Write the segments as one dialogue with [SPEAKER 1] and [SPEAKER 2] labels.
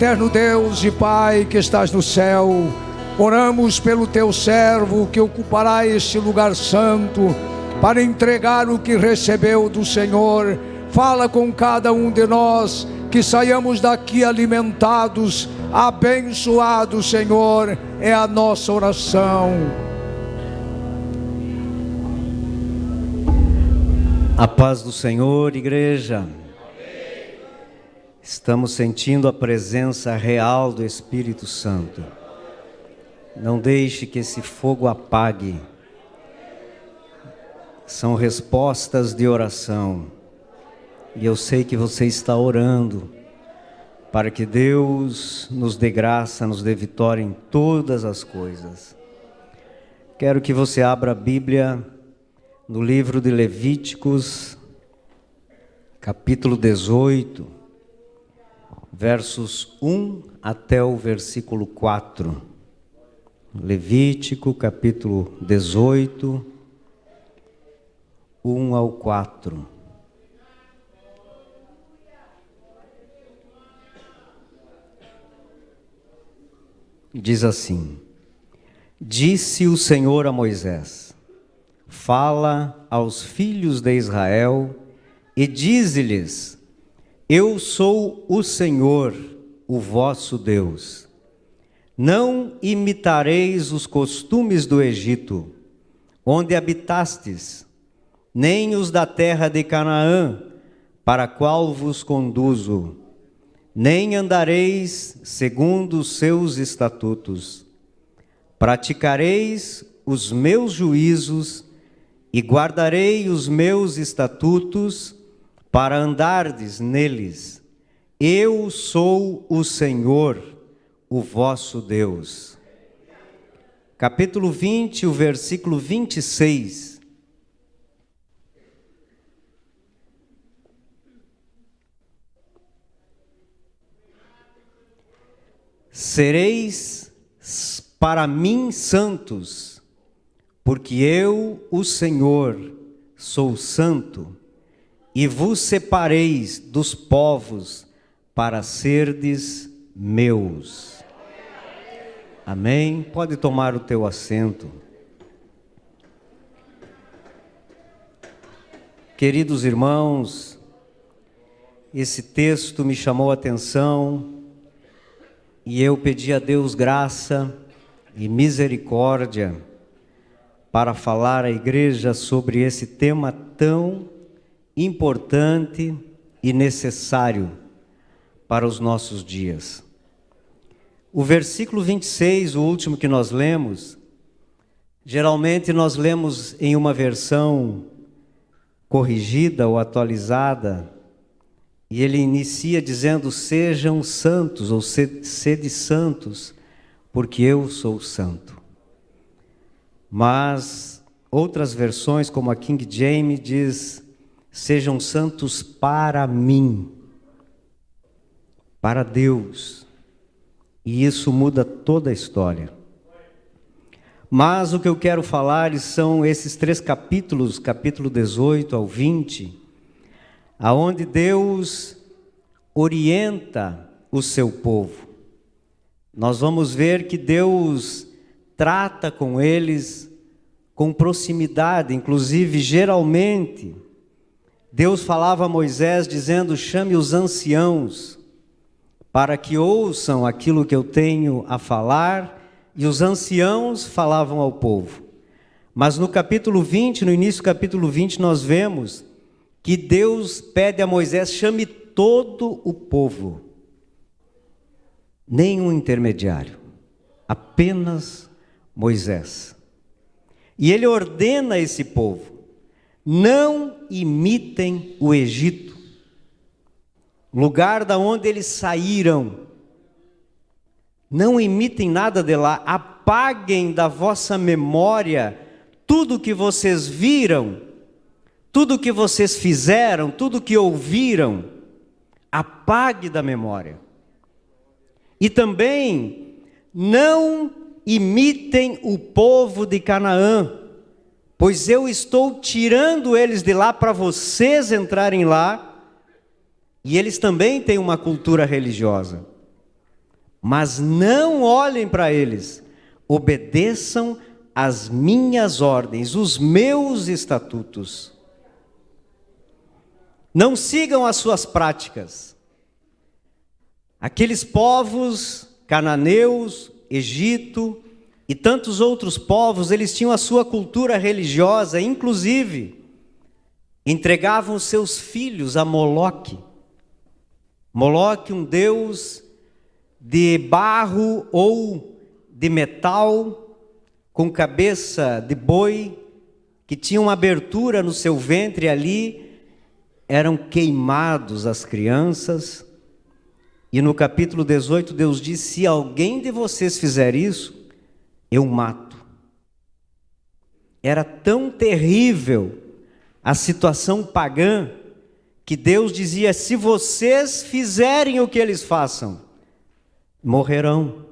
[SPEAKER 1] eterno Deus e Pai que estás no céu, oramos pelo teu servo que ocupará este lugar santo para entregar o que recebeu do Senhor. Fala com cada um de nós, que saiamos daqui alimentados, abençoados, Senhor, é a nossa oração.
[SPEAKER 2] A paz do Senhor, igreja. Estamos sentindo a presença real do Espírito Santo. Não deixe que esse fogo apague. São respostas de oração. E eu sei que você está orando para que Deus nos dê graça, nos dê vitória em todas as coisas. Quero que você abra a Bíblia no livro de Levíticos, capítulo 18, versos 1 até o versículo 4. Levítico, capítulo 18, 1 ao 4. Diz assim: Disse o Senhor a Moisés: Fala aos filhos de Israel e dize-lhes: Eu sou o Senhor, o vosso Deus. Não imitareis os costumes do Egito, onde habitastes, nem os da terra de Canaã, para a qual vos conduzo, nem andareis segundo os seus estatutos. Praticareis os meus juízos e guardarei os meus estatutos para andardes neles. Eu sou o Senhor, o vosso Deus. Capítulo 20, o versículo 26. Sereis para mim santos, porque eu, o Senhor, sou santo, e vos separeis dos povos para serdes meus. Amém? Pode tomar o teu assento. Queridos irmãos, esse texto me chamou a atenção e eu pedi a Deus graça e misericórdia para falar à igreja sobre esse tema tão importante e necessário para os nossos dias. O versículo 26, o último que nós lemos, geralmente nós lemos em uma versão corrigida ou atualizada, e ele inicia dizendo: sejam santos, ou sede santos, porque eu sou santo. Mas outras versões, como a King James, diz: sejam santos para mim, para Deus. E isso muda toda a história. Mas o que eu quero falar são esses 3 capítulos, capítulo 18 ao 20, aonde Deus orienta o seu povo. Nós vamos ver que Deus trata com eles com proximidade, inclusive geralmente Deus falava a Moisés dizendo: chame os anciãos para que ouçam aquilo que eu tenho a falar, e os anciãos falavam ao povo. Mas no capítulo 20, no início do capítulo 20, nós vemos que Deus pede a Moisés: chame todo o povo, nenhum intermediário, apenas Moisés. E ele ordena a esse povo: não imitem o Egito, lugar da onde eles saíram. Não imitem nada de lá, apaguem da vossa memória tudo que vocês viram, tudo que vocês fizeram, tudo que ouviram, apague da memória. E também não imitem o povo de Canaã, pois eu estou tirando eles de lá para vocês entrarem lá, e eles também têm uma cultura religiosa. mas não olhem para eles, obedeçam às minhas ordens, os meus estatutos. Não sigam as suas práticas. Aqueles povos, cananeus, Egito e tantos outros povos, eles tinham a sua cultura religiosa, inclusive entregavam seus filhos a Moloque. Moloque, um deus de barro ou de metal, com cabeça de boi, que tinha uma abertura no seu ventre, ali eram queimados as crianças. E no capítulo 18 Deus diz: se alguém de vocês fizer isso, eu mato. Era tão terrível a situação pagã, que Deus dizia: se vocês fizerem o que eles façam, morrerão.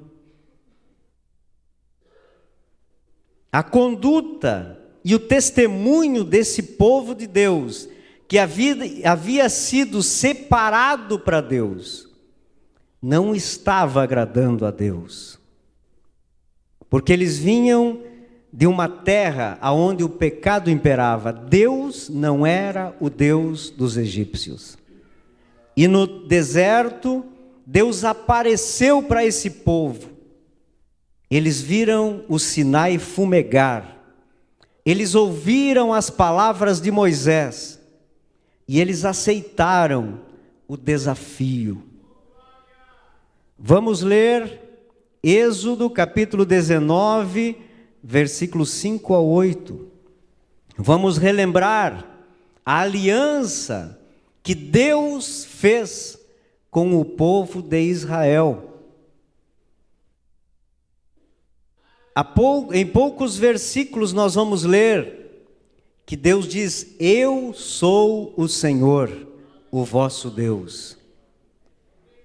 [SPEAKER 2] A conduta e o testemunho desse povo de Deus, que havia sido separado para Deus, não estava agradando a Deus, porque eles vinham de uma terra onde o pecado imperava. Deus não era o Deus dos egípcios. E no deserto, Deus apareceu para esse povo. Eles viram o Sinai fumegar. Eles ouviram as palavras de Moisés. E eles aceitaram o desafio. Vamos ler Êxodo capítulo 19, versículos 5 a 8. Vamos relembrar a aliança que Deus fez com o povo de Israel. Em poucos versículos nós vamos ler que Deus diz: eu sou o Senhor, o vosso Deus.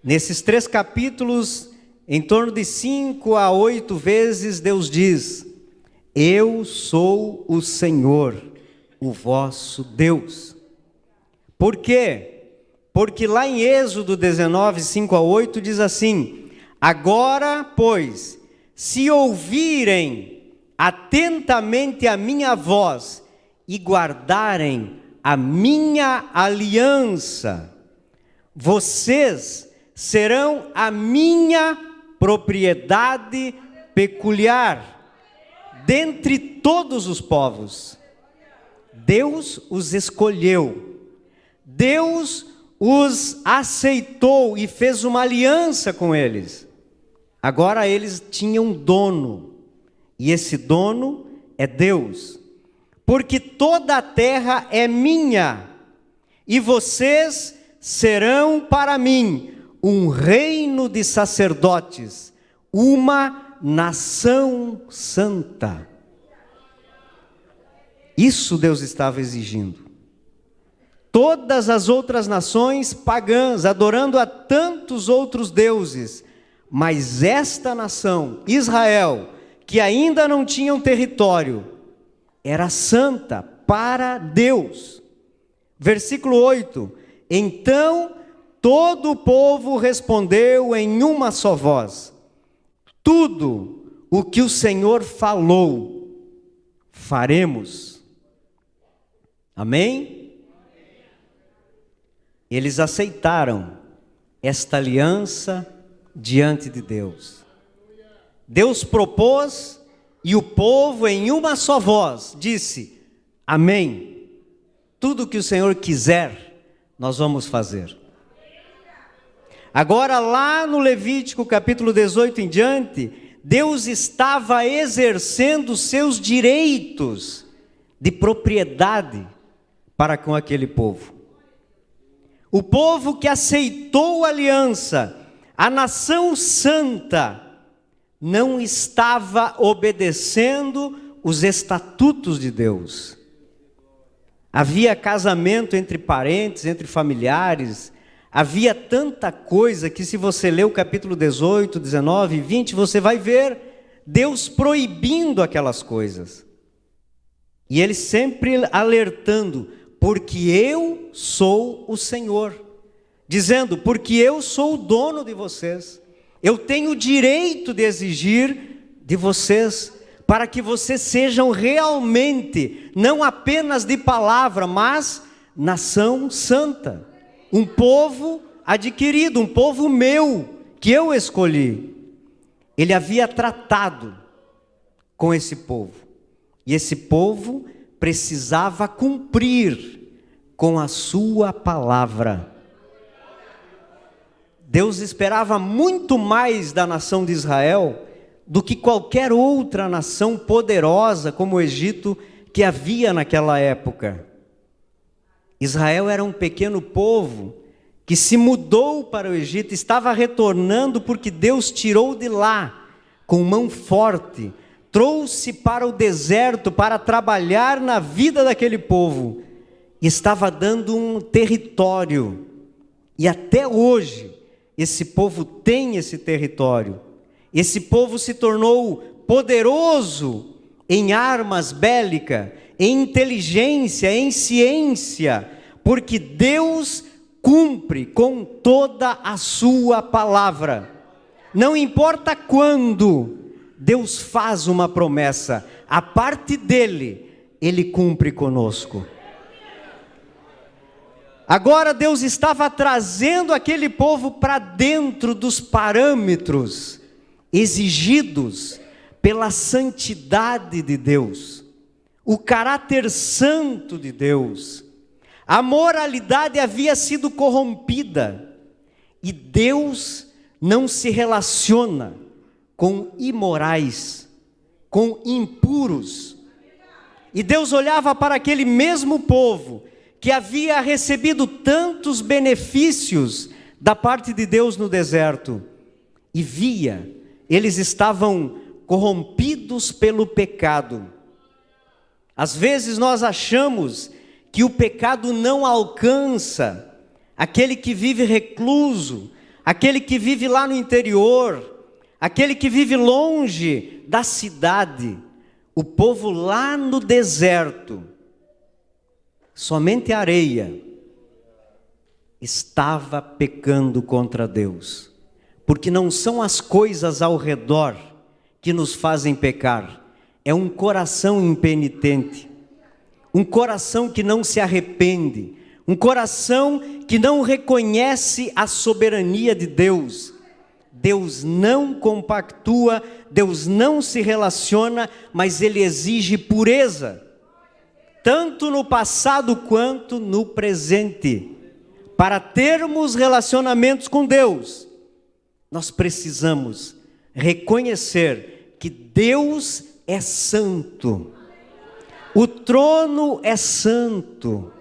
[SPEAKER 2] Nesses 3 capítulos, em torno de 5 a 8 vezes, Deus diz: eu sou o Senhor, o vosso Deus. Por quê? Porque lá em Êxodo 19, 5 a 8, diz assim: agora, pois, se ouvirem atentamente a minha voz e guardarem a minha aliança, vocês serão a minha propriedade peculiar dentre todos os povos. Deus os escolheu, Deus os aceitou e fez uma aliança com eles. Agora eles tinham dono, e esse dono é Deus. Porque toda a terra é minha, e vocês serão para mim um reino de sacerdotes, uma nação santa. Isso Deus estava exigindo. Todas as outras nações pagãs, adorando a tantos outros deuses, mas esta nação, Israel, que ainda não tinha um território, era santa para Deus. Versículo 8: então todo o povo respondeu em uma só voz: tudo o que o Senhor falou, faremos. Amém? Eles aceitaram esta aliança diante de Deus. Deus propôs e o povo em uma só voz disse: amém. Tudo que o Senhor quiser, nós vamos fazer. Agora lá no Levítico capítulo 18 em diante, Deus estava exercendo seus direitos de propriedade para com aquele povo. O povo que aceitou a aliança, a nação santa, não estava obedecendo os estatutos de Deus. Havia casamento entre parentes, entre familiares, havia tanta coisa que, se você ler o capítulo 18, 19 e 20, você vai ver Deus proibindo aquelas coisas. E Ele sempre alertando: porque eu sou o Senhor. Dizendo: porque eu sou o dono de vocês. Eu tenho o direito de exigir de vocês, para que vocês sejam realmente, não apenas de palavra, mas nação santa. Um povo adquirido, um povo meu, que eu escolhi. Ele havia tratado com esse povo. E esse povo precisava cumprir com a sua palavra. Deus esperava muito mais da nação de Israel do que qualquer outra nação poderosa como o Egito que havia naquela época. Israel era um pequeno povo que se mudou para o Egito, estava retornando porque Deus tirou de lá com mão forte, trouxe para o deserto para trabalhar na vida daquele povo, e estava dando um território, e até hoje esse povo tem esse território. Esse povo se tornou poderoso em armas bélicas, em inteligência, em ciência, porque Deus cumpre com toda a sua palavra. Não importa quando Deus faz uma promessa, a parte dele, ele cumpre conosco. Agora Deus estava trazendo aquele povo para dentro dos parâmetros exigidos pela santidade de Deus, o caráter santo de Deus. A moralidade havia sido corrompida e Deus não se relaciona com imorais, com impuros. E Deus olhava para aquele mesmo povo que havia recebido tantos benefícios da parte de Deus no deserto, e via, eles estavam corrompidos pelo pecado. Às vezes nós achamos que o pecado não alcança aquele que vive recluso, aquele que vive lá no interior, aquele que vive longe da cidade, o povo lá no deserto. Somente a areia estava pecando contra Deus, porque não são as coisas ao redor que nos fazem pecar, é um coração impenitente, um coração que não se arrepende, um coração que não reconhece a soberania de Deus. Deus não compactua, Deus não se relaciona, mas Ele exige pureza, tanto no passado quanto no presente. Para termos relacionamentos com Deus, nós precisamos reconhecer que Deus é santo, o trono é santo.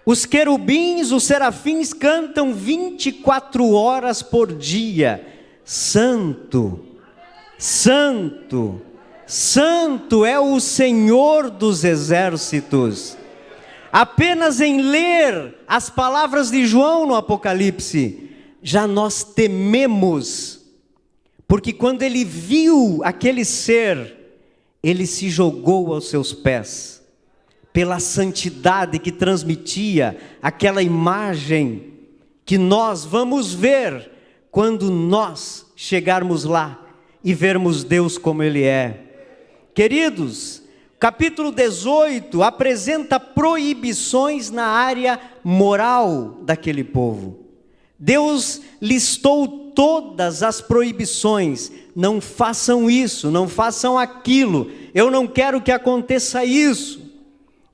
[SPEAKER 2] Os querubins, os serafins cantam 24 horas por dia: santo, santo, santo é o Senhor dos exércitos. Apenas em ler as palavras de João no Apocalipse, já nós tememos, porque quando ele viu aquele ser, ele se jogou aos seus pés, pela santidade que transmitia aquela imagem que nós vamos ver quando nós chegarmos lá e vermos Deus como Ele é. Queridos, capítulo 18 apresenta proibições na área moral daquele povo. Deus listou todas as proibições: não façam isso, não façam aquilo, eu não quero que aconteça isso.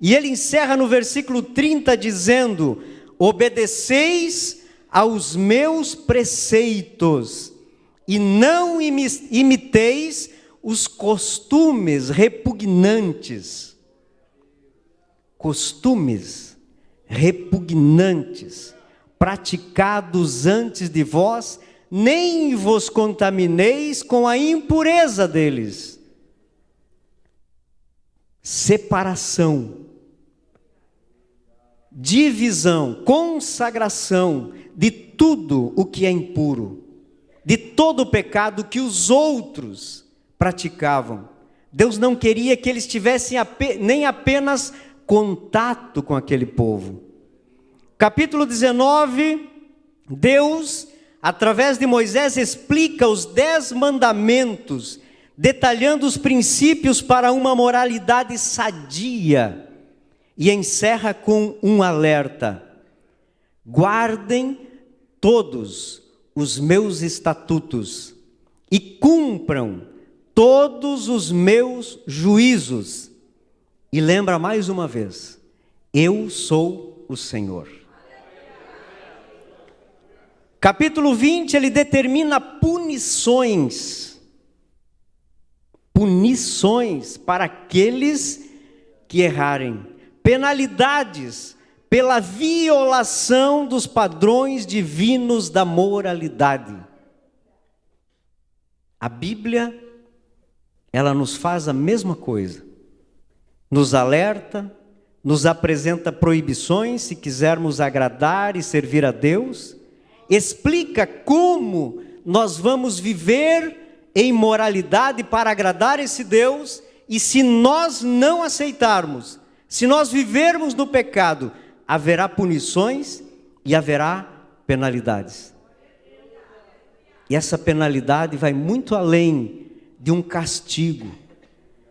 [SPEAKER 2] E ele encerra no versículo 30 dizendo: obedeceis aos meus preceitos e não imiteis os costumes repugnantes. Costumes repugnantes, praticados antes de vós, nem vos contamineis com a impureza deles. Separação, divisão, consagração de tudo o que é impuro, de todo o pecado que os outros praticavam. Deus não queria que eles tivessem nem apenas contato com aquele povo. Capítulo 19, Deus através de Moisés, explica os 10 mandamentos, detalhando os princípios para uma moralidade sadia, e encerra com um alerta: guardem todos os meus estatutos e cumpram todos os meus juízos. E lembra mais uma vez: eu sou o Senhor. Capítulo 20, ele determina punições para aqueles que errarem, penalidades pela violação dos padrões divinos da moralidade. A Bíblia, ela nos faz a mesma coisa, nos alerta, nos apresenta proibições se quisermos agradar e servir a Deus, explica como nós vamos viver em moralidade para agradar esse Deus, e se nós não aceitarmos, se nós vivermos no pecado, haverá punições e haverá penalidades. E essa penalidade vai muito além de um castigo,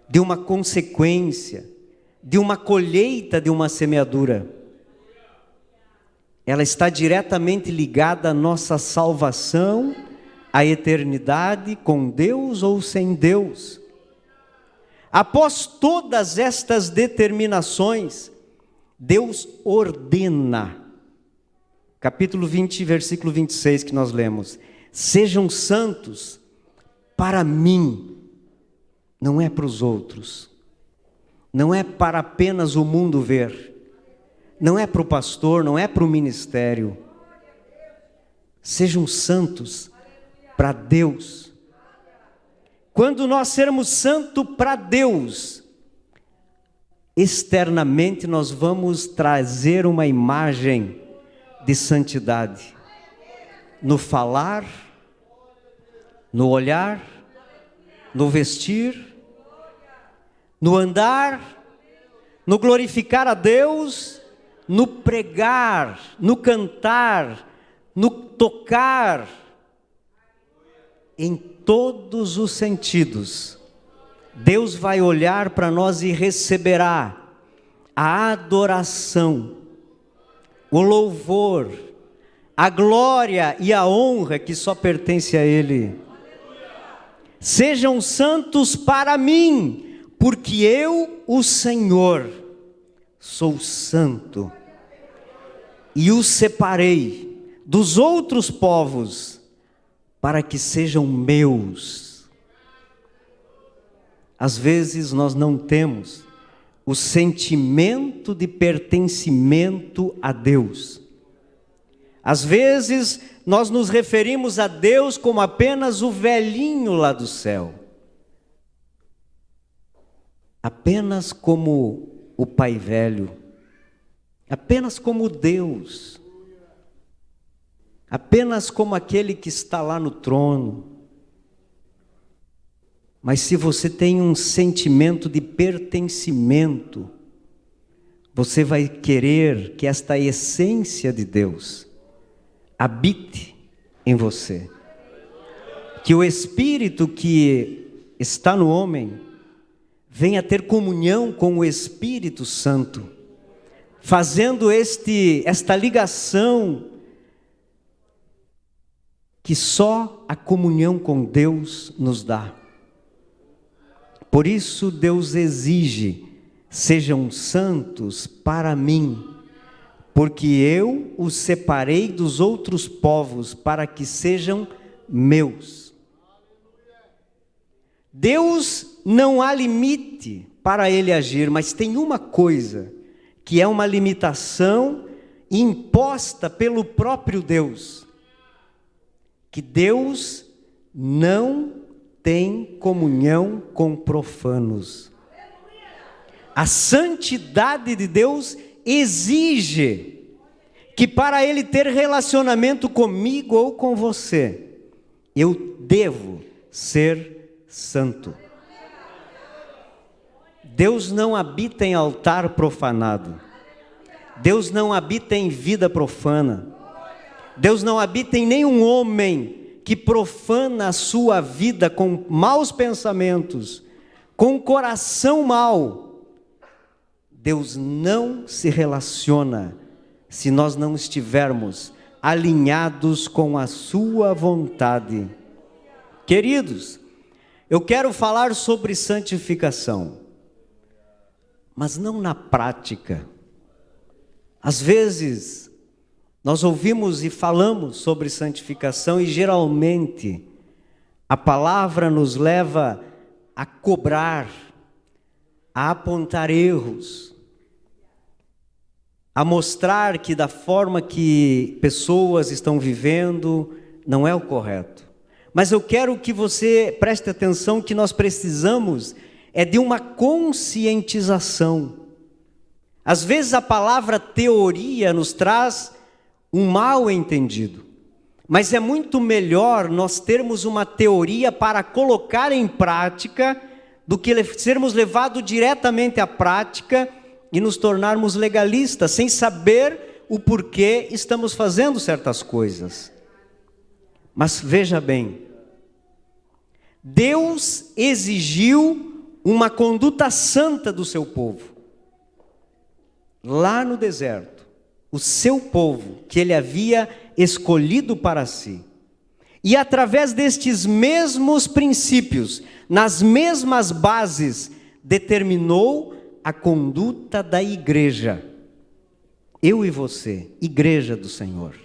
[SPEAKER 2] de uma consequência, de uma colheita de uma semeadura. Ela está diretamente ligada à nossa salvação, à eternidade com Deus ou sem Deus. Após todas estas determinações, Deus ordena, capítulo 20, versículo 26 que nós lemos: sejam santos para mim, não é para os outros, não é para apenas o mundo ver, não é para o pastor, não é para o ministério. Sejam santos para Deus. Quando nós sermos santos para Deus, externamente nós vamos trazer uma imagem de santidade, no falar, no olhar, no vestir, no andar, no glorificar a Deus, no pregar, no cantar, no tocar, em todos os sentidos. Deus vai olhar para nós e receberá a adoração, o louvor, a glória e a honra que só pertence a Ele. Sejam santos para mim, porque eu, o Senhor, sou santo e os separei dos outros povos para que sejam meus. Às vezes nós não temos o sentimento de pertencimento a Deus. Às vezes nós nos referimos a Deus como apenas o velhinho lá do céu, apenas como o Pai Velho, apenas como Deus, apenas como aquele que está lá no trono. Mas se você tem um sentimento de pertencimento, você vai querer que esta essência de Deus habite em você. Que o Espírito que está no homem venha ter comunhão com o Espírito Santo, fazendo esta ligação que só a comunhão com Deus nos dá. Por isso Deus exige: sejam santos para mim, porque eu os separei dos outros povos para que sejam meus. Deus não há limite para Ele agir, mas tem uma coisa que é uma limitação imposta pelo próprio Deus, que Deus não tem comunhão com profanos. A santidade de Deus exige que para Ele ter relacionamento comigo ou com você, eu devo ser santo. Deus não habita em altar profanado. Deus não habita em vida profana. Deus não habita em nenhum homem que profana a sua vida com maus pensamentos, com coração mau. Deus não se relaciona se nós não estivermos alinhados com a sua vontade. Queridos, eu quero falar sobre santificação, mas não na prática. Às vezes, nós ouvimos e falamos sobre santificação e geralmente a palavra nos leva a cobrar, a apontar erros, a mostrar que da forma que pessoas estão vivendo não é o correto. Mas eu quero que você preste atenção que nós precisamos de uma conscientização. Às vezes a palavra teoria nos traz um mal entendido, mas é muito melhor nós termos uma teoria para colocar em prática do que sermos levados diretamente à prática e nos tornarmos legalistas, sem saber o porquê estamos fazendo certas coisas. Mas veja bem, Deus exigiu uma conduta santa do seu povo. Lá no deserto, o seu povo que ele havia escolhido para si. E através destes mesmos princípios, nas mesmas bases, determinou a conduta da igreja. Eu e você, igreja do Senhor.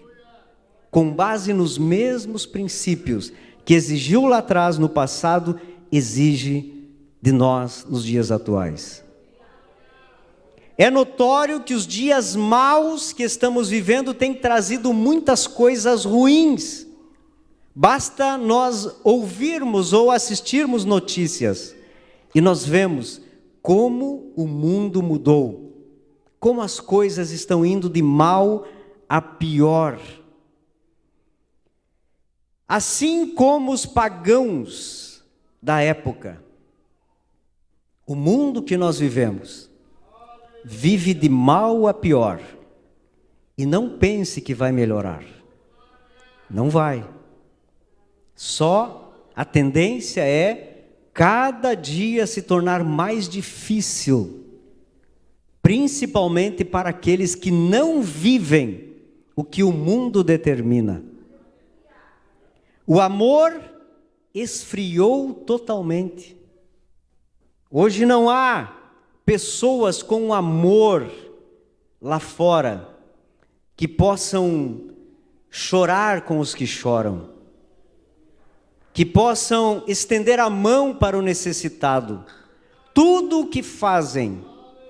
[SPEAKER 2] Com base nos mesmos princípios que exigiu lá atrás no passado, exige de nós nos dias atuais. É notório que os dias maus que estamos vivendo têm trazido muitas coisas ruins. Basta nós ouvirmos ou assistirmos notícias e nós vemos como o mundo mudou, como as coisas estão indo de mal a pior. Assim como os pagãos da época, o mundo que nós vivemos vive de mal a pior. E não pense que vai melhorar. Não vai. Só a tendência é cada dia se tornar mais difícil, principalmente para aqueles que não vivem o que o mundo determina. O amor esfriou totalmente. Hoje não há pessoas com amor lá fora que possam chorar com os que choram, que possam estender a mão para o necessitado. Tudo o que fazem,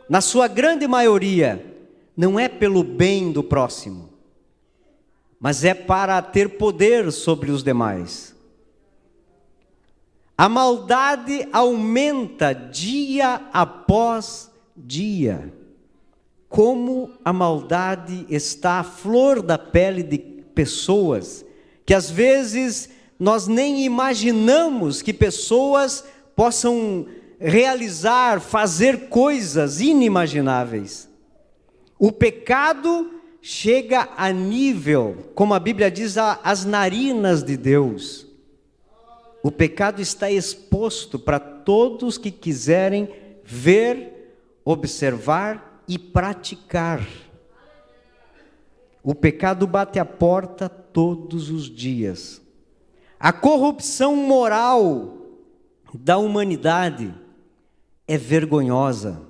[SPEAKER 2] na sua grande maioria, não é pelo bem do próximo, mas é para ter poder sobre os demais. A maldade aumenta dia após dia. Como a maldade está à flor da pele de pessoas, que às vezes nós nem imaginamos que pessoas possam realizar, fazer coisas inimagináveis. O pecado chega a nível, como a Bíblia diz, às narinas de Deus. O pecado está exposto para todos que quiserem ver, observar e praticar. O pecado bate a porta todos os dias. A corrupção moral da humanidade é vergonhosa.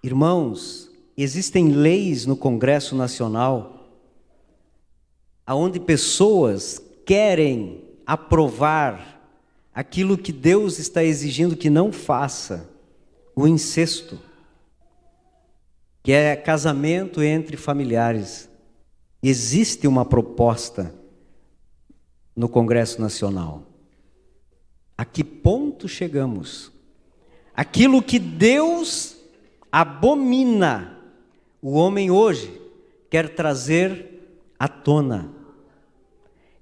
[SPEAKER 2] Irmãos, existem leis no Congresso Nacional onde pessoas querem aprovar aquilo que Deus está exigindo que não faça, o incesto, que é casamento entre familiares. Existe uma proposta no Congresso Nacional. A que ponto chegamos? Aquilo que Deus abomina, o homem hoje quer trazer à tona.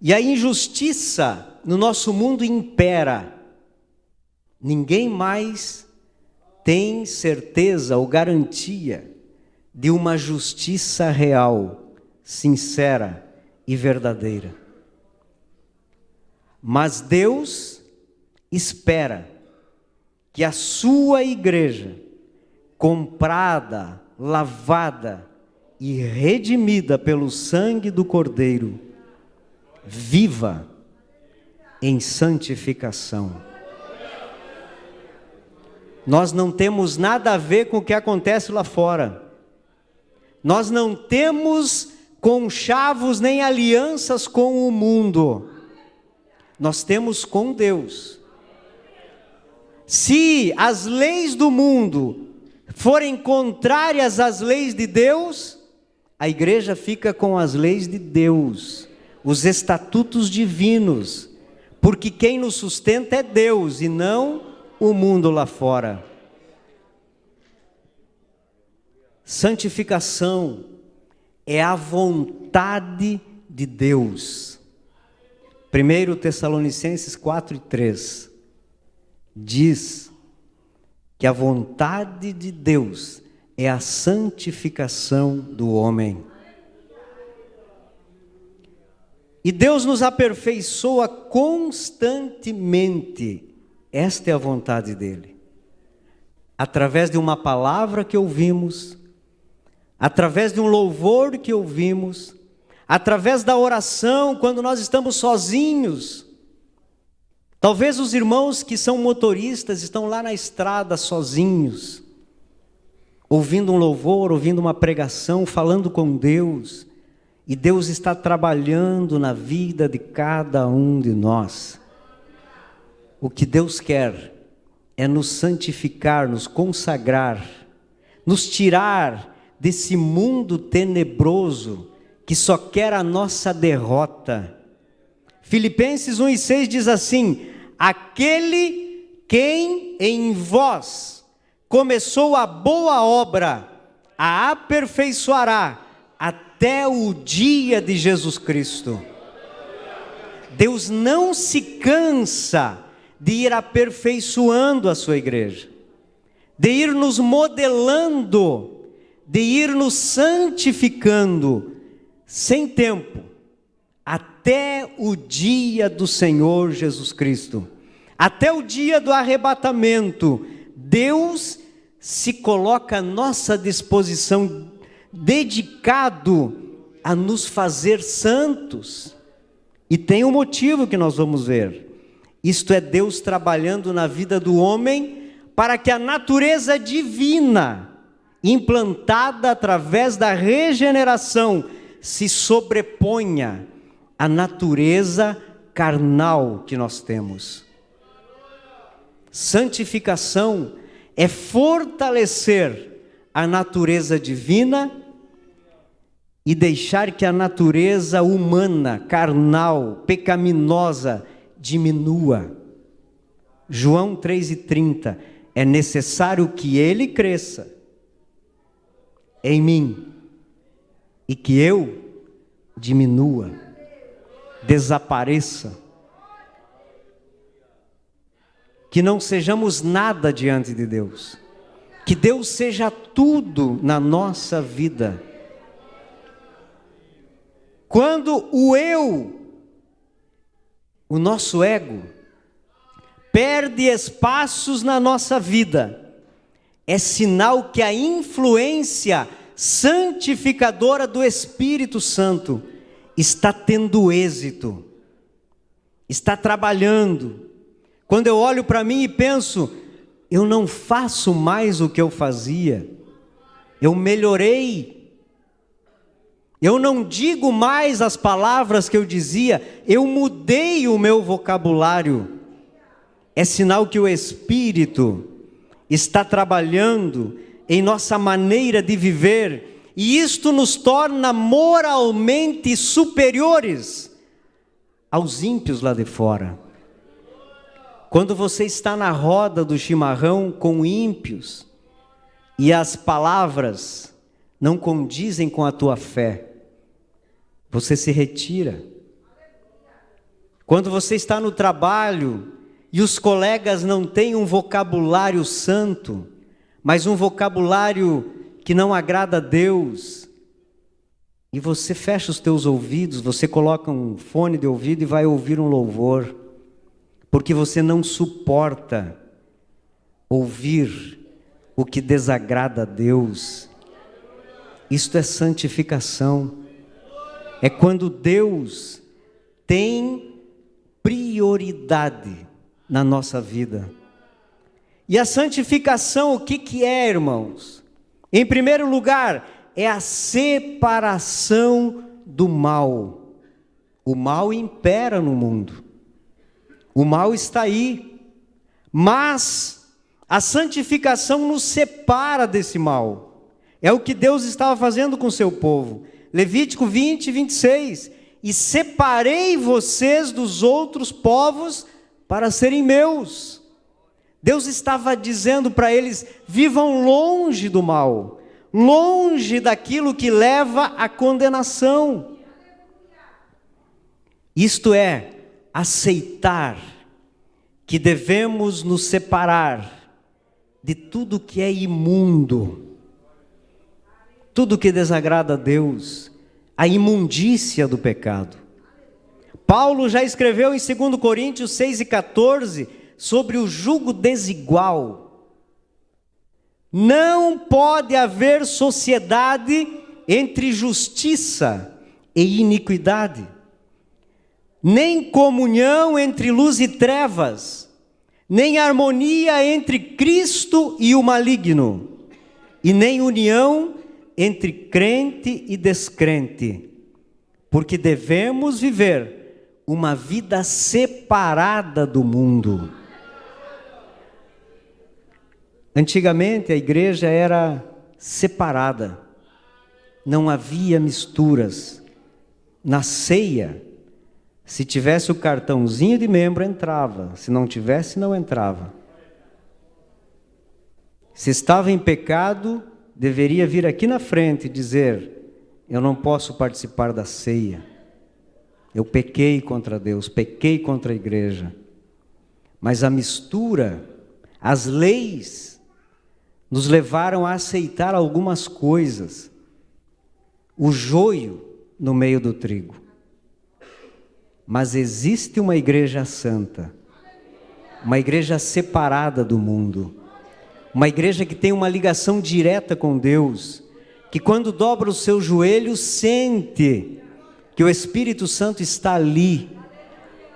[SPEAKER 2] E a injustiça no nosso mundo impera. Ninguém mais tem certeza ou garantia de uma justiça real, sincera e verdadeira. Mas Deus espera que a sua igreja, comprada, lavada e redimida pelo sangue do Cordeiro, viva em santificação. Nós não temos nada a ver com o que acontece lá fora. Nós não temos conchavos nem alianças com o mundo. Nós temos com Deus. Se as leis do mundo forem contrárias às leis de Deus, a igreja fica com as leis de Deus, os estatutos divinos, porque quem nos sustenta é Deus e não o mundo lá fora. Santificação é a vontade de Deus. 1 Tessalonicenses 4:3 diz que a vontade de Deus é a santificação do homem. E Deus nos aperfeiçoa constantemente. Esta é a vontade dele. Através de uma palavra que ouvimos, através de um louvor que ouvimos, através da oração quando nós estamos sozinhos. Talvez os irmãos que são motoristas estão lá na estrada sozinhos, ouvindo um louvor, ouvindo uma pregação, falando com Deus. E Deus está trabalhando na vida de cada um de nós. O que Deus quer é nos santificar, nos consagrar, nos tirar desse mundo tenebroso que só quer a nossa derrota. Filipenses 1:6 diz assim: aquele quem em vós começou a boa obra, a aperfeiçoará até o dia de Jesus Cristo. Deus não se cansa de ir aperfeiçoando a sua igreja, de ir nos modelando, de ir nos santificando, sem tempo, até o dia do Senhor Jesus Cristo, até o dia do arrebatamento. Deus se coloca à nossa disposição, dedicado a nos fazer santos. E tem um motivo que nós vamos ver. Isto é Deus trabalhando na vida do homem para que a natureza divina, implantada através da regeneração, se sobreponha à natureza carnal que nós temos. Santificação é fortalecer a natureza divina e deixar que a natureza humana, carnal, pecaminosa, diminua. João 3:30, é necessário que ele cresça em mim e que eu diminua, desapareça. Que não sejamos nada diante de Deus, que Deus seja tudo na nossa vida. Quando o eu, o nosso ego, perde espaços na nossa vida, é sinal que a influência santificadora do Espírito Santo está tendo êxito, está trabalhando. Quando eu olho para mim e penso, eu não faço mais o que eu fazia, eu melhorei. Eu não digo mais as palavras que eu dizia, eu mudei o meu vocabulário. É sinal que o Espírito está trabalhando em nossa maneira de viver, e isto nos torna moralmente superiores aos ímpios lá de fora. Quando você está na roda do chimarrão com ímpios, e as palavras não condizem com a tua fé, você se retira. Quando você está no trabalho e os colegas não têm um vocabulário santo, mas um vocabulário que não agrada a Deus, e você fecha os teus ouvidos, você coloca um fone de ouvido e vai ouvir um louvor, porque você não suporta ouvir o que desagrada a Deus. Isto é santificação. É quando Deus tem prioridade na nossa vida. E a santificação, o que é, irmãos? Em primeiro lugar, é a separação do mal. O mal impera no mundo. O mal está aí. Mas a santificação nos separa desse mal. É o que Deus estava fazendo com o seu povo. Levítico 20, 26. E separei vocês dos outros povos para serem meus. Deus estava dizendo para eles: vivam longe do mal, longe daquilo que leva à condenação. Isto é, aceitar que devemos nos separar de tudo que é imundo, tudo que desagrada a Deus, a imundícia do pecado. Paulo já escreveu em 2 Coríntios 6 e 14 sobre o jugo desigual. Não pode haver sociedade entre justiça e iniquidade, nem comunhão entre luz e trevas, nem harmonia entre Cristo e o maligno, e nem união entre crente e descrente, porque devemos viver uma vida separada do mundo. Antigamente a igreja era separada, não havia misturas. Na ceia, se tivesse o cartãozinho de membro, entrava, se não tivesse, não entrava. Se estava em pecado, deveria vir aqui na frente e dizer: eu não posso participar da ceia, eu pequei contra Deus, pequei contra a igreja. Mas a mistura, as leis, nos levaram a aceitar algumas coisas, o joio no meio do trigo. Mas existe uma igreja santa, uma igreja separada do mundo, uma igreja que tem uma ligação direta com Deus, que quando dobra os seus joelhos sente que o Espírito Santo está ali,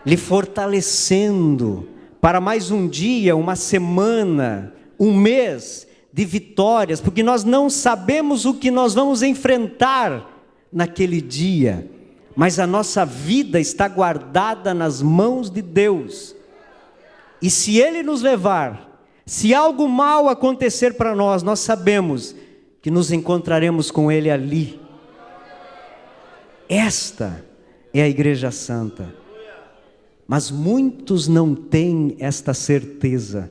[SPEAKER 2] lhe fortalecendo para mais um dia, uma semana, um mês de vitórias, porque nós não sabemos o que nós vamos enfrentar naquele dia, mas a nossa vida está guardada nas mãos de Deus. E se Ele nos levar, se algo mal acontecer para nós, nós sabemos que nos encontraremos com Ele ali. Esta é a Igreja Santa. Mas muitos não têm esta certeza,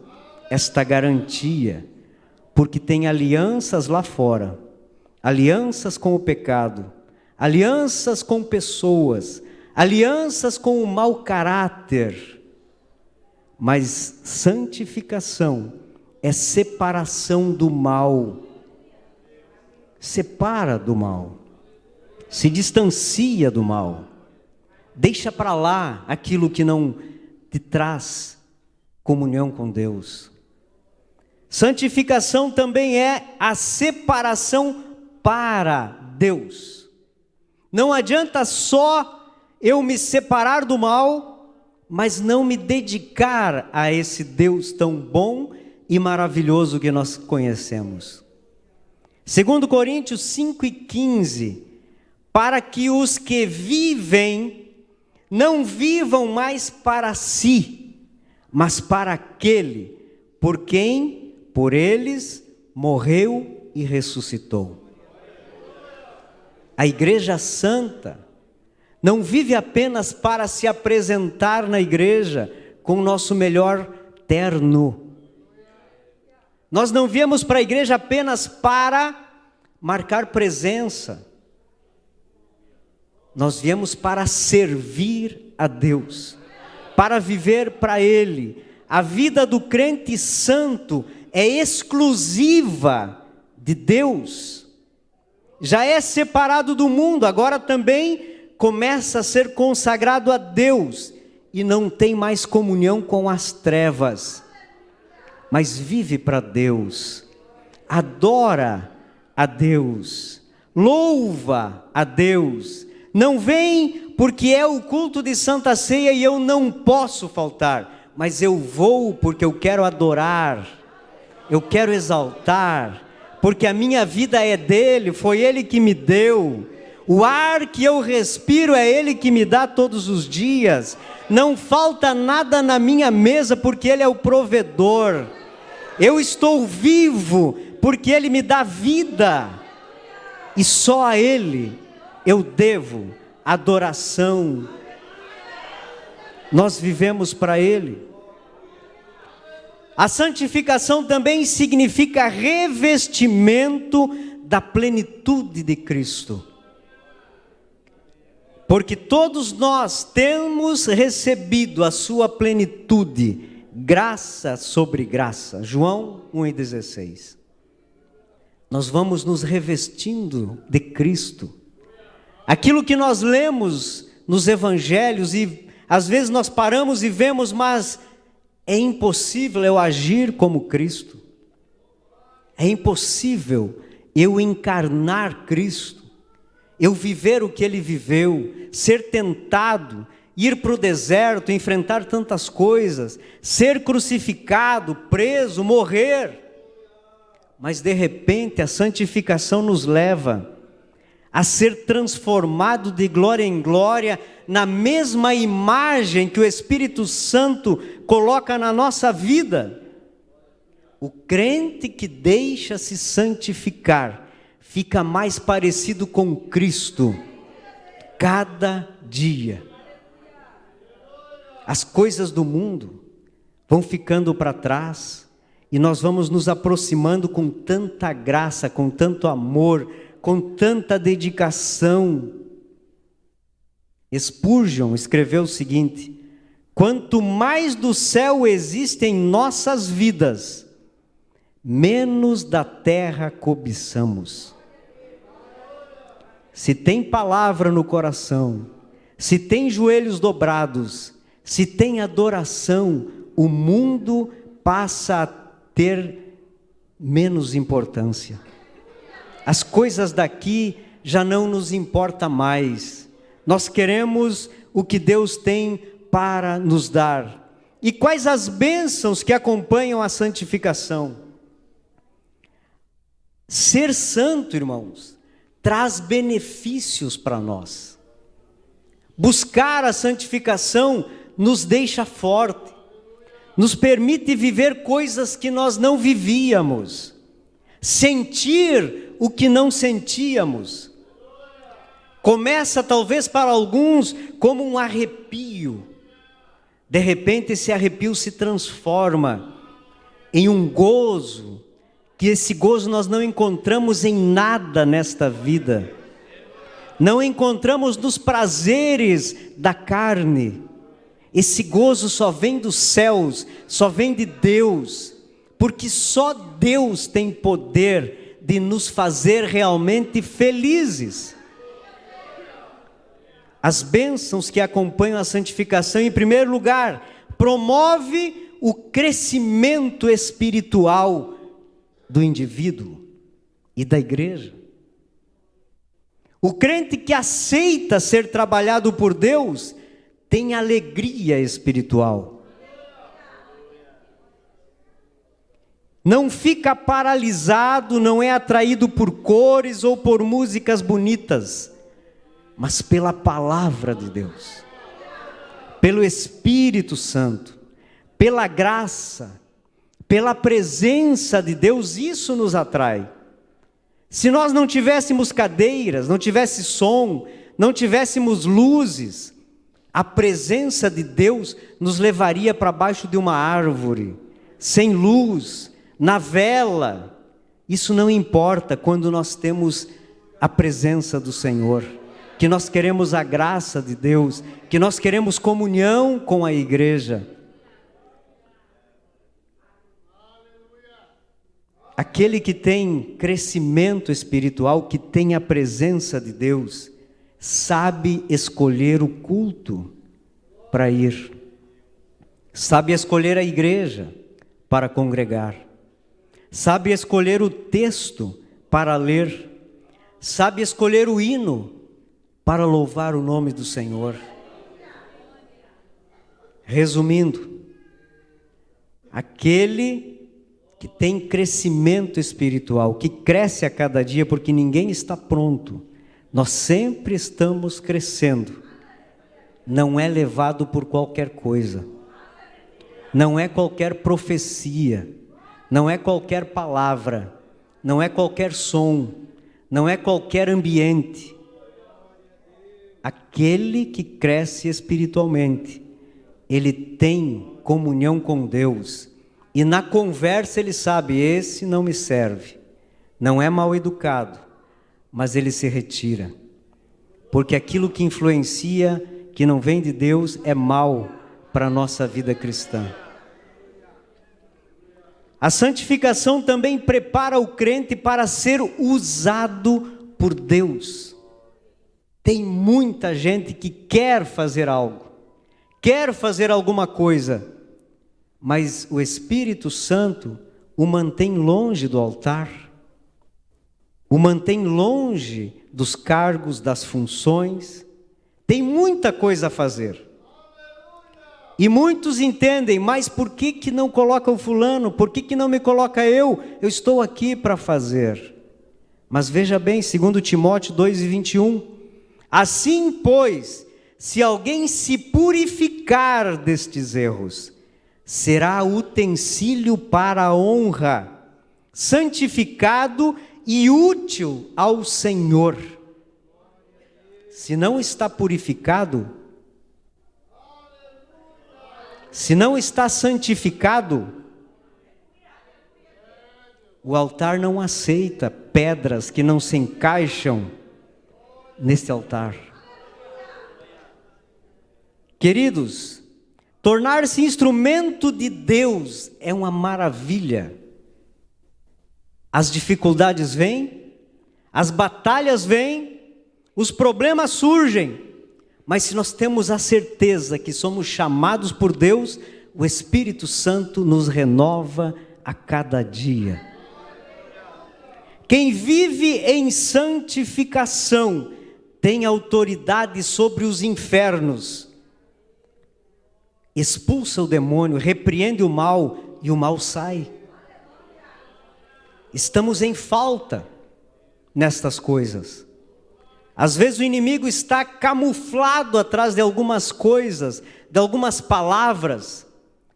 [SPEAKER 2] esta garantia, porque tem alianças lá fora, alianças com o pecado, alianças com pessoas, alianças com o mau caráter. Mas santificação é separação do mal. Separa do mal, se distancia do mal, deixa para lá aquilo que não te traz comunhão com Deus. Santificação também é a separação para Deus. Não adianta só eu me separar do mal, mas não me dedicar a esse Deus tão bom e maravilhoso que nós conhecemos. 2 Coríntios 5 e 15, para que os que vivem não vivam mais para si, mas para aquele por quem por eles morreu e ressuscitou. A Igreja Santa não vive apenas para se apresentar na igreja com o nosso melhor terno. Nós não viemos para a igreja apenas para marcar presença. Nós viemos para servir a Deus, para viver para Ele. A vida do crente santo é exclusiva de Deus. já é separado do mundo, agora também começa a ser consagrado a Deus e não tem mais comunhão com as trevas, mas vive para Deus, adora a Deus, louva a Deus. Não vem porque é o culto de Santa Ceia e eu não posso faltar, mas eu vou porque eu quero adorar, eu quero exaltar, porque a minha vida é dele, foi ele que me deu. O ar que eu respiro é ele que me dá todos os dias. Não falta nada na minha mesa porque ele é o provedor. Eu estou vivo porque ele me dá vida. E só a ele eu devo adoração. Nós vivemos para ele. A santificação também significa revestimento da plenitude de Cristo. Porque todos nós temos recebido a sua plenitude, graça sobre graça. João 1,16. Nós vamos nos revestindo de Cristo. Aquilo que nós lemos nos evangelhos e às vezes nós paramos e vemos, mas é impossível eu agir como Cristo. É impossível eu encarnar Cristo. Eu viver o que ele viveu, ser tentado, ir para o deserto, enfrentar tantas coisas, ser crucificado, preso, morrer. Mas de repente a santificação nos leva a ser transformado de glória em glória, na mesma imagem que o Espírito Santo coloca na nossa vida. O crente que deixa se santificar, fica mais parecido com Cristo, cada dia. As coisas do mundo vão ficando para trás, e nós vamos nos aproximando com tanta graça, com tanto amor, com tanta dedicação. Spurgeon escreveu o seguinte: quanto mais do céu existe em nossas vidas, menos da terra cobiçamos. Se tem palavra no coração, se tem joelhos dobrados, se tem adoração, o mundo passa a ter menos importância. As coisas daqui já não nos importam mais. Nós queremos o que Deus tem para nos dar. E quais as bênçãos que acompanham a santificação? Ser santo, irmãos, traz benefícios para nós. Buscar a santificação nos deixa forte, nos permite viver coisas que nós não vivíamos, sentir o que não sentíamos. Começa talvez para alguns como um arrepio, de repente esse arrepio se transforma em um gozo, que esse gozo nós não encontramos em nada nesta vida, não encontramos nos prazeres da carne. Esse gozo só vem dos céus, só vem de Deus, porque só Deus tem poder de nos fazer realmente felizes. As bênçãos que acompanham a santificação, em primeiro lugar, promove o crescimento espiritual do indivíduo e da igreja. O crente que aceita ser trabalhado por Deus tem alegria espiritual. Não fica paralisado, não é atraído por cores ou por músicas bonitas, mas pela palavra de Deus, pelo Espírito Santo, pela graça, pela presença de Deus. Isso nos atrai. Se nós não tivéssemos cadeiras, não tivesse som, não tivéssemos luzes, a presença de Deus nos levaria para baixo de uma árvore, sem luz, na vela. Isso não importa quando nós temos a presença do Senhor, que nós queremos a graça de Deus, que nós queremos comunhão com a igreja. Aquele que tem crescimento espiritual, que tem a presença de Deus, sabe escolher o culto para ir, sabe escolher a igreja para congregar, sabe escolher o texto para ler, sabe escolher o hino para louvar o nome do Senhor. Resumindo, aquele que tem crescimento espiritual, que cresce a cada dia, porque ninguém está pronto, nós sempre estamos crescendo, não é levado por qualquer coisa, não é qualquer profecia, não é qualquer palavra, não é qualquer som, não é qualquer ambiente. Aquele que cresce espiritualmente, ele tem comunhão com Deus, e na conversa ele sabe, esse não me serve, não é mal educado, mas ele se retira, porque aquilo que influencia, que não vem de Deus, é mal para a nossa vida cristã. A santificação também prepara o crente para ser usado por Deus. Tem muita gente que quer fazer algo, quer fazer alguma coisa, mas o Espírito Santo o mantém longe do altar, o mantém longe dos cargos, das funções. Tem muita coisa a fazer. E muitos entendem, mas por que não coloca o fulano? Por que não me coloca eu? Eu estou aqui para fazer. Mas veja bem, 2 Timóteo 2:21. Assim, pois, se alguém se purificar destes erros, será utensílio para a honra, santificado e útil ao Senhor. Se não está purificado, se não está santificado, o altar não aceita pedras que não se encaixam nesse altar. Queridos, tornar-se instrumento de Deus é uma maravilha. As dificuldades vêm, as batalhas vêm, os problemas surgem, mas se nós temos a certeza que somos chamados por Deus, o Espírito Santo nos renova a cada dia. Quem vive em santificação tem autoridade sobre os infernos. Expulsa o demônio, repreende o mal e o mal sai. Estamos em falta nestas coisas. Às vezes o inimigo está camuflado atrás de algumas coisas, de algumas palavras,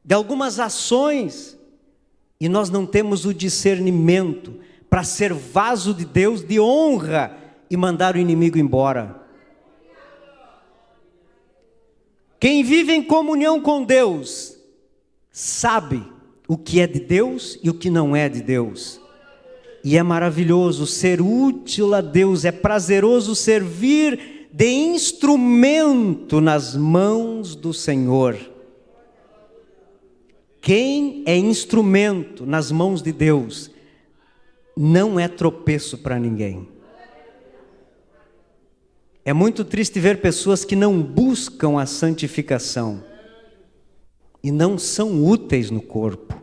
[SPEAKER 2] de algumas ações, e nós não temos o discernimento para ser vaso de Deus, de honra, e mandar o inimigo embora. Quem vive em comunhão com Deus, sabe o que é de Deus e o que não é de Deus. E é maravilhoso ser útil a Deus, é prazeroso servir de instrumento nas mãos do Senhor. Quem é instrumento nas mãos de Deus, não é tropeço para ninguém. É muito triste ver pessoas que não buscam a santificação e não são úteis no corpo.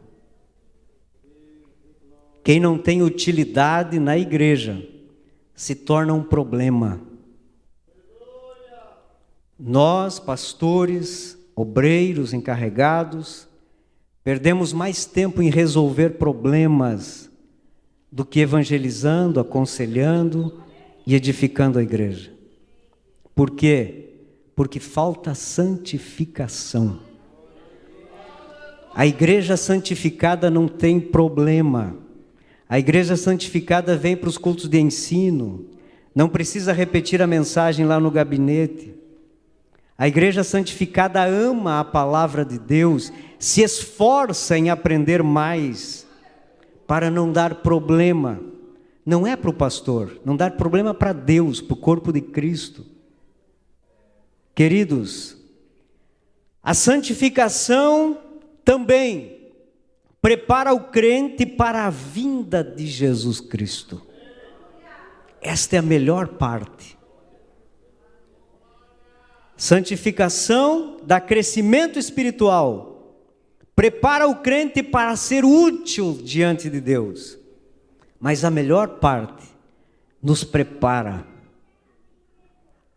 [SPEAKER 2] Quem não tem utilidade na igreja se torna um problema. Nós, pastores, obreiros, encarregados, perdemos mais tempo em resolver problemas do que evangelizando, aconselhando e edificando a igreja. Por quê? Porque falta santificação. A igreja santificada não tem problema. A igreja santificada vem para os cultos de ensino, não precisa repetir a mensagem lá no gabinete. A igreja santificada ama a palavra de Deus, se esforça em aprender mais, para não dar problema. Não é para o pastor, não dar problema para Deus, para o corpo de Cristo. Queridos, a santificação também prepara o crente para a vinda de Jesus Cristo. Esta é a melhor parte. Santificação dá crescimento espiritual, prepara o crente para ser útil diante de Deus. Mas a melhor parte, nos prepara,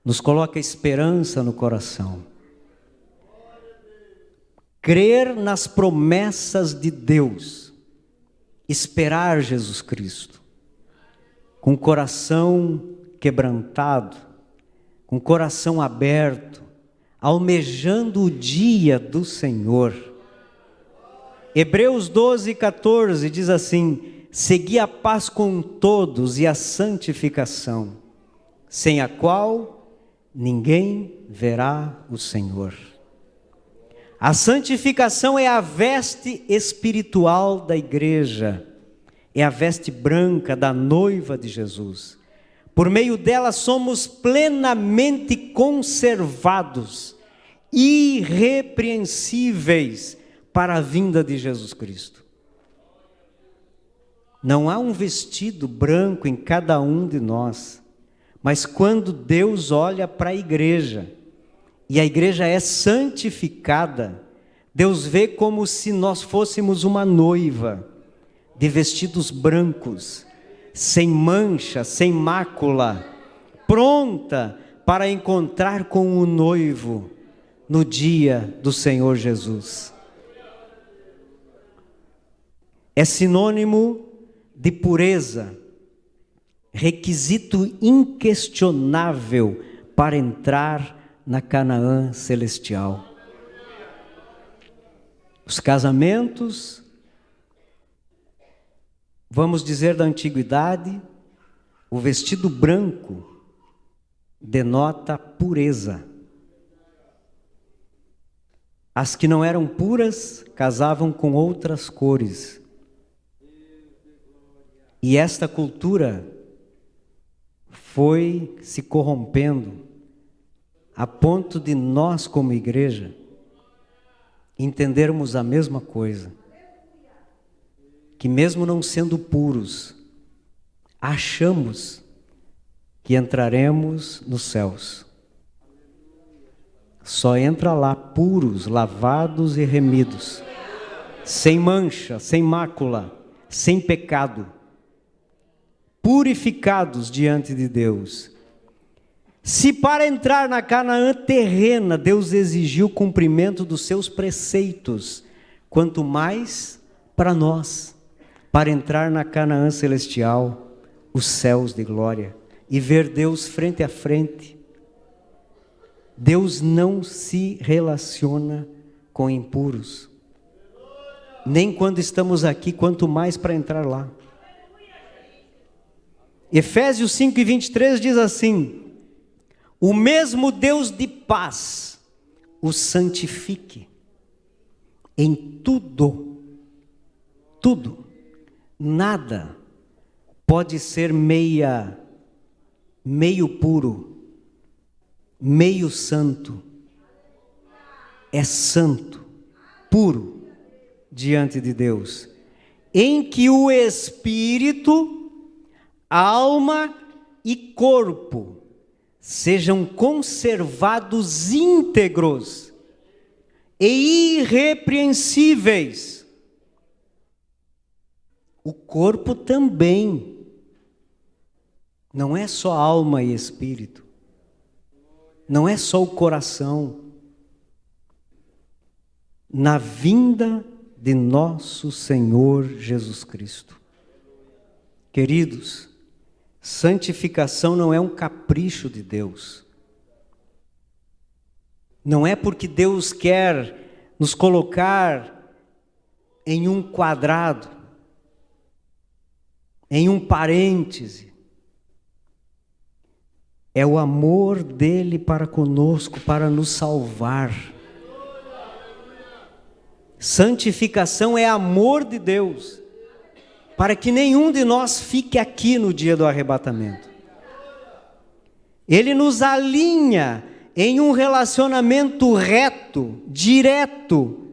[SPEAKER 2] nos coloca esperança no coração. Crer nas promessas de Deus, esperar Jesus Cristo, com o coração quebrantado, com o coração aberto, almejando o dia do Senhor. Hebreus 12:14 diz assim: segui a paz com todos e a santificação, sem a qual ninguém verá o Senhor. A santificação é a veste espiritual da igreja, é a veste branca da noiva de Jesus. Por meio dela somos plenamente conservados, irrepreensíveis para a vinda de Jesus Cristo. Não há um vestido branco em cada um de nós, mas quando Deus olha para a igreja, e a igreja é santificada, Deus vê como se nós fôssemos uma noiva, de vestidos brancos, sem mancha, sem mácula, pronta para encontrar com o noivo no dia do Senhor Jesus. É sinônimo de pureza, requisito inquestionável para entrar na Canaã celestial. Os casamentos, vamos dizer da antiguidade, o vestido branco denota pureza. As que não eram puras casavam com outras cores. E esta cultura foi se corrompendo a ponto de nós, como igreja, entendermos a mesma coisa. Que mesmo não sendo puros, achamos que entraremos nos céus. Só entra lá puros, lavados e remidos, sem mancha, sem mácula, sem pecado, purificados diante de Deus. Se para entrar na Canaã terrena Deus exigiu o cumprimento dos seus preceitos, quanto mais para nós, para entrar na Canaã celestial, os céus de glória, e ver Deus frente a frente. Deus não se relaciona com impuros, nem quando estamos aqui, quanto mais para entrar lá. Efésios 5:23 diz assim: o mesmo Deus de paz os santifique em tudo, nada pode ser meio puro, meio santo. É santo, puro diante de Deus, em que o espírito, alma e corpo sejam conservados íntegros e irrepreensíveis. O corpo também, não é só alma e espírito, não é só o coração. Na vinda de nosso Senhor Jesus Cristo. Queridos, santificação não é um capricho de Deus. Não é porque Deus quer nos colocar em um quadrado, em um parêntese. É o amor dele para conosco, para nos salvar. Santificação é amor de Deus, para que nenhum de nós fique aqui no dia do arrebatamento. Ele nos alinha em um relacionamento reto, direto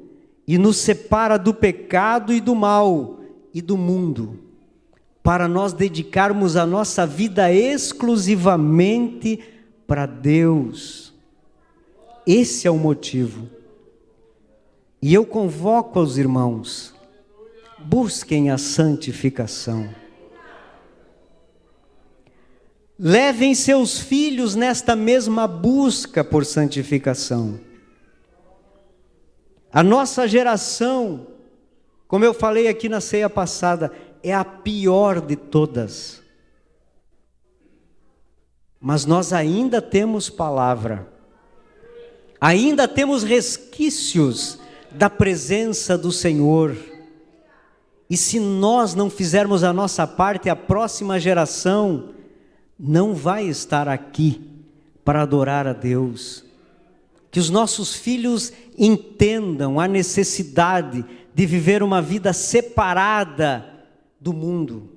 [SPEAKER 2] e nos separa do pecado e do mal e do mundo, para nós dedicarmos a nossa vida exclusivamente para Deus. Esse é o motivo. E eu convoco aos irmãos, busquem a santificação. Levem seus filhos nesta mesma busca por santificação. A nossa geração, como eu falei aqui na ceia passada, é a pior de todas. Mas nós ainda temos palavra, ainda temos resquícios da presença do Senhor. E se nós não fizermos a nossa parte, a próxima geração não vai estar aqui para adorar a Deus. Que os nossos filhos entendam a necessidade de viver uma vida separada do mundo.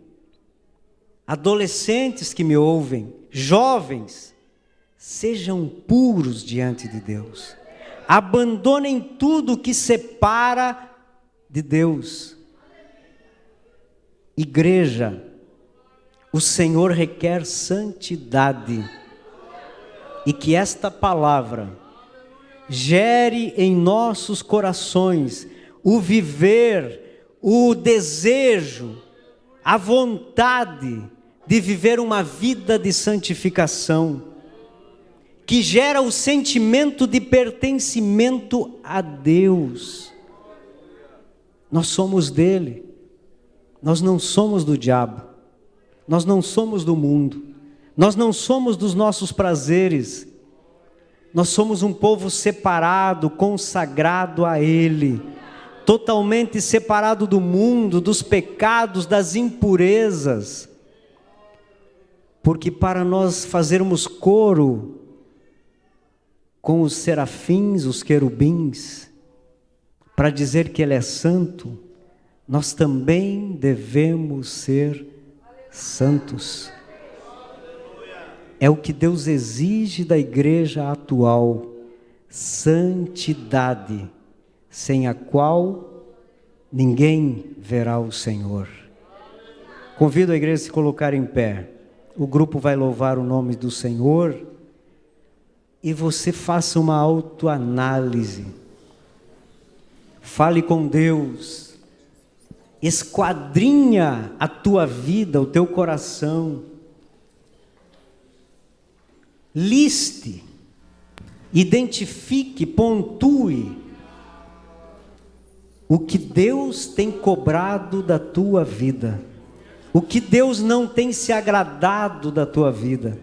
[SPEAKER 2] Adolescentes que me ouvem, jovens, sejam puros diante de Deus. Abandonem tudo que separa de Deus. Igreja, o Senhor requer santidade, e que esta palavra gere em nossos corações o viver, o desejo, a vontade de viver uma vida de santificação, que gera o sentimento de pertencimento a Deus. Nós somos dele, nós não somos do diabo. Nós não somos do mundo, nós não somos dos nossos prazeres, nós somos um povo separado, consagrado a Ele, totalmente separado do mundo, dos pecados, das impurezas, porque para nós fazermos coro com os serafins, os querubins, para dizer que Ele é santo, nós também devemos ser santos. É o que Deus exige da igreja atual, santidade, sem a qual ninguém verá o Senhor. Convido a igreja a se colocar em pé. O grupo vai louvar o nome do Senhor e você faça uma autoanálise. Fale com Deus. Esquadrinha a tua vida, o teu coração. Liste, identifique, pontue o que Deus tem cobrado da tua vida, o que Deus não tem se agradado da tua vida,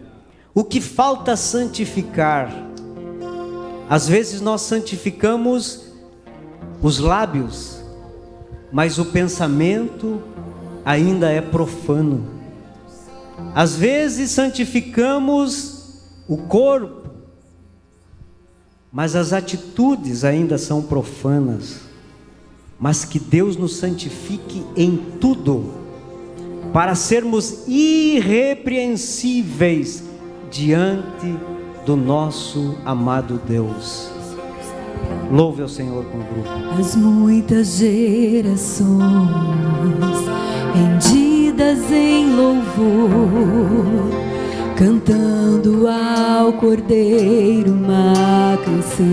[SPEAKER 2] o que falta santificar. Às vezes nós santificamos os lábios, mas o pensamento ainda é profano. Às vezes santificamos o corpo, mas as atitudes ainda são profanas. Mas que Deus nos santifique em tudo, para sermos irrepreensíveis diante do nosso amado Deus. Louve ao Senhor com o grupo.
[SPEAKER 3] As muitas gerações rendidas em louvor, cantando ao Cordeiro uma canção.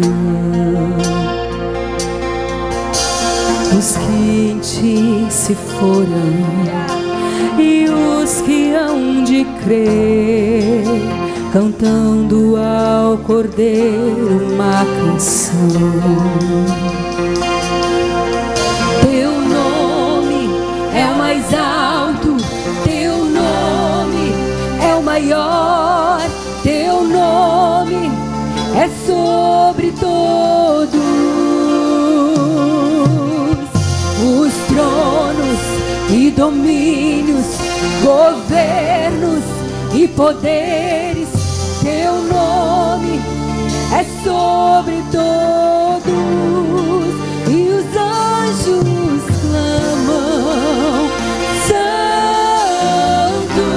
[SPEAKER 3] Os que em ti se foram e os que hão de crer, cantando ao Cordeiro uma canção. Teu nome é o mais alto, teu nome é o maior, teu nome é sobre todos os tronos e domínios, governos e poderes. Teu nome é sobre todos, e os anjos clamam: Santo,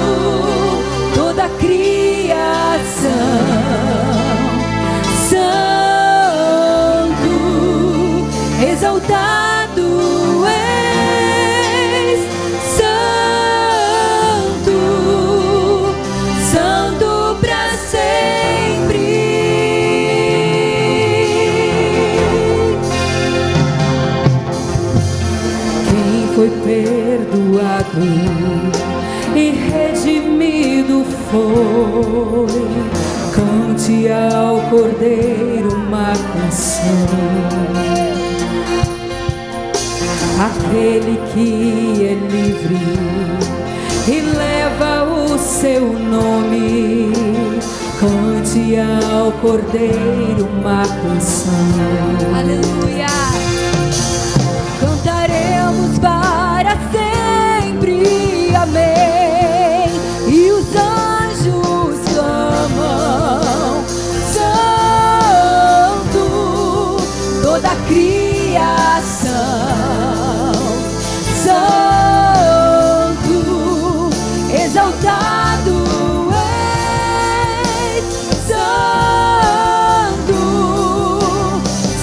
[SPEAKER 3] toda a criação, Santo, exaltado perdoado e redimido foi. Cante ao Cordeiro uma canção, aquele que é livre e leva o seu nome. Cante ao Cordeiro uma canção. Aleluia! Cantaremos para sempre, amém. E os anjos clamam, santo, toda a criação, santo, exaltado és, santo,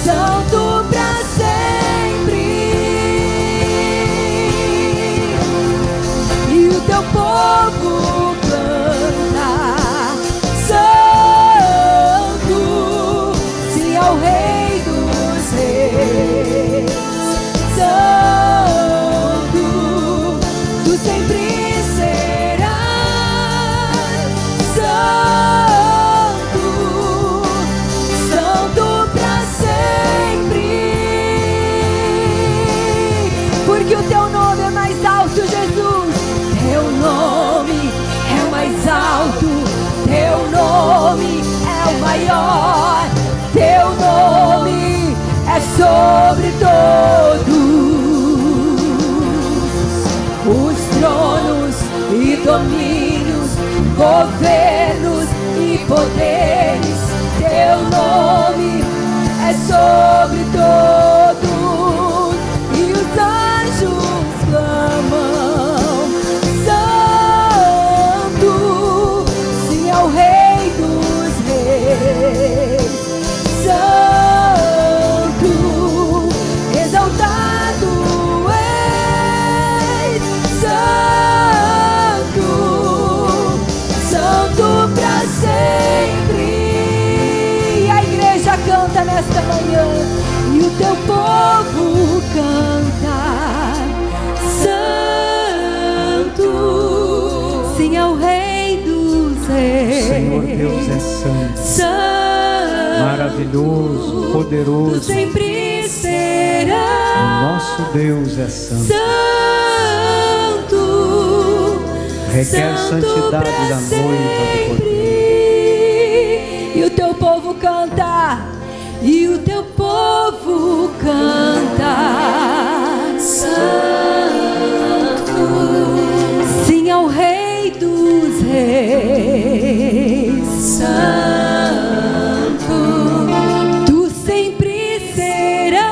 [SPEAKER 3] santo pra sempre. E o teu povo canta, santo, sim ao Rei dos Reis, santo, tu sempre serás, santo, santo pra sempre. Porque o teu nome é mais alto, Jesus. Teu nome é o mais alto, teu nome é o maior, teu nome é sobre todos os tronos e domínios, governos e poderes. Teu nome é sobre todos e os anjos clamam, santo, sim ao Rei dos Reis, santo, exaltado és, santo, santo pra sempre. E a igreja canta nesta manhã, e o teu povo canta, santo, sim ao Rei dos Reis.
[SPEAKER 2] Senhor Deus é santo, maravilhoso,
[SPEAKER 3] Tu
[SPEAKER 2] poderoso.
[SPEAKER 3] sempre
[SPEAKER 2] O
[SPEAKER 3] serás
[SPEAKER 2] nosso Deus é santo.
[SPEAKER 3] santo,
[SPEAKER 2] Requer
[SPEAKER 3] santo
[SPEAKER 2] santidade
[SPEAKER 3] pra
[SPEAKER 2] da noiva do Cordeiro.
[SPEAKER 3] sempre. E o teu povo canta, e o teu povo canta, santo, sim ao Rei dos Reis, santo, tu sempre serás,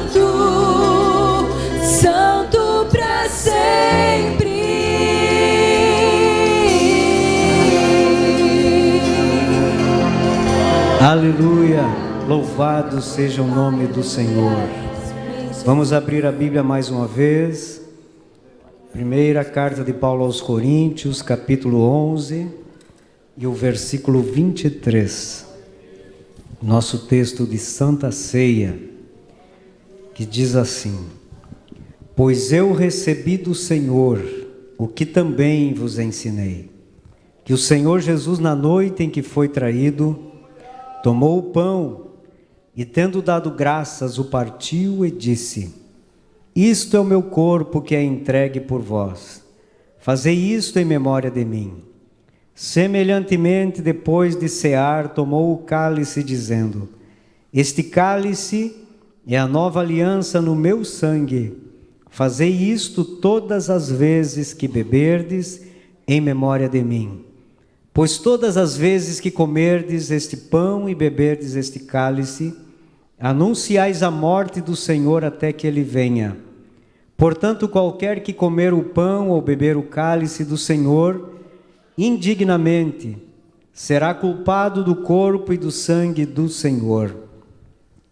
[SPEAKER 3] santo, santo pra sempre.
[SPEAKER 2] Aleluia, louvado seja o nome do Senhor. Vamos abrir a Bíblia mais uma vez. Primeira carta de Paulo aos Coríntios, capítulo 11 e o versículo 23. Nosso texto de Santa Ceia, que diz assim: Pois eu recebi do Senhor o que também vos ensinei, que o Senhor Jesus, na noite em que foi traído, tomou o pão e, tendo dado graças, o partiu e disse: Isto é o meu corpo que é entregue por vós. Fazei isto em memória de mim. Semelhantemente, depois de cear, tomou o cálice, dizendo: Este cálice é a nova aliança no meu sangue. Fazei isto todas as vezes que beberdes, em memória de mim. Pois todas as vezes que comerdes este pão e beberdes este cálice, anunciais a morte do Senhor até que Ele venha. Portanto, qualquer que comer o pão ou beber o cálice do Senhor indignamente, será culpado do corpo e do sangue do Senhor.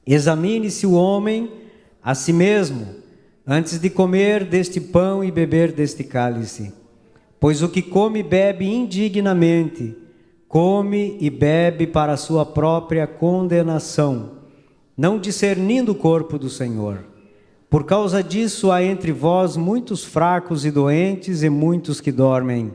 [SPEAKER 2] Examine-se o homem a si mesmo, antes de comer deste pão e beber deste cálice. Pois o que come e bebe indignamente, come e bebe para a sua própria condenação, não discernindo o corpo do Senhor. Por causa disso há entre vós muitos fracos e doentes e muitos que dormem.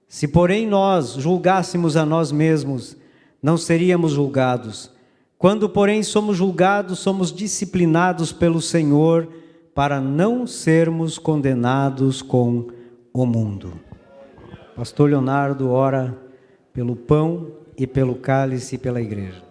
[SPEAKER 2] Se, porém, nós julgássemos a nós mesmos, não seríamos julgados. Quando, porém, somos julgados, somos disciplinados pelo Senhor para não sermos condenados com o mundo. Pastor Leonardo ora pelo pão e pelo cálice e pela igreja.